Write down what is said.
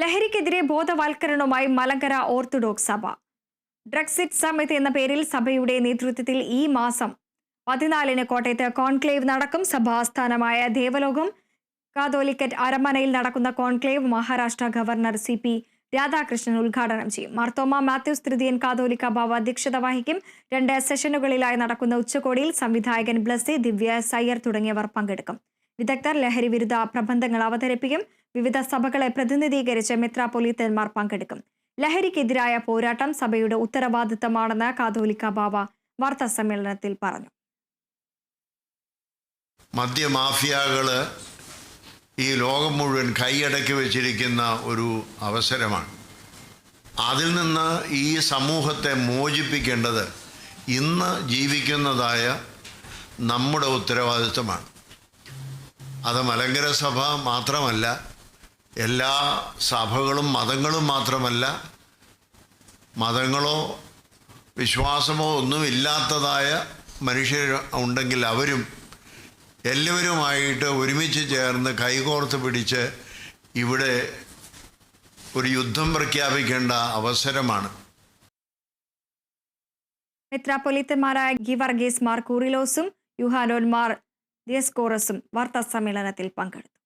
ലഹരിക്കെതിരെ ബോധവൽക്കരണവുമായി മലങ്കര ഓർത്തഡോക്സ് സഭ. ഡ്രഗ്സിറ്റ് സമിതി എന്ന പേരിൽ സഭയുടെ നേതൃത്വത്തിൽ ഈ മാസം 14-ന് കോട്ടയത്ത് കോൺക്ലേവ് നടക്കും. സഭാസ്ഥാനമായ ദേവലോകം കാതോലിക്കറ്റ് അരമനയിൽ നടക്കുന്ന conclave Maharashtra governor CP Radhakrishnan ഉദ്ഘാടനം ചെയ്യും. മാർത്തോമ മാത്യൂസ് തൃതീയൻ കാതോലിക്ക ബാവ അധ്യക്ഷത വഹിക്കും. 2 സെഷനുകളിലായി നടക്കുന്ന ഉച്ചകോടിയിൽ സംവിധായകൻ ബ്ലസ്സി, ദിവ്യ സയ്യർ തുടങ്ങിയവർ പങ്കെടുക്കും. വിദഗ്ധർ ലഹരി വിരുദ്ധ പ്രബന്ധങ്ങൾ അവതരിപ്പിക്കും. വിവിധ സഭകളെ പ്രതിനിധീകരിച്ച് മെത്രാപ്പൊലീത്തന്മാർ പങ്കെടുക്കും. ലഹരിക്കെതിരായ പോരാട്ടം സഭയുടെ ഉത്തരവാദിത്തമാണെന്ന് കാതോലിക്ക ബാവ വാർത്താസമ്മേളനത്തിൽ പറഞ്ഞു. മദ്യമാഫിയകള് ഈ ലോകം മുഴുവൻ കൈയടക്കി വെച്ചിരിക്കുന്ന ഒരു അവസരമാണ്. അതിൽ നിന്ന് ഈ സമൂഹത്തെ മോചിപ്പിക്കേണ്ടത് ഇന്ന് ജീവിക്കുന്നതായ നമ്മുടെ ഉത്തരവാദിത്തമാണ്. അത് മലങ്കര സഭ മാത്രമല്ല, എല്ലാ സഭകളും മതങ്ങളും മാത്രമല്ല, മതങ്ങളോ വിശ്വാസമോ ഒന്നുമില്ലാത്തതായ മനുഷ്യർ ഉണ്ടെങ്കിൽ അവരും എല്ലാവരുമായിട്ട് ഒരുമിച്ച് ചേർന്ന് കൈകോർത്ത് പിടിച്ച് ഇവിടെ ഒരു യുദ്ധം പ്രഖ്യാപിക്കേണ്ട അവസരമാണ്. മെത്രാപ്പൊലീത്തന്മാരായ ഗീവർഗീസ് മാർ കൂറിലോസും യുഹാനോൻ മാർ ദിയസ്കോറസും വാർത്താസമ്മേളനത്തിൽ പങ്കെടുത്തു.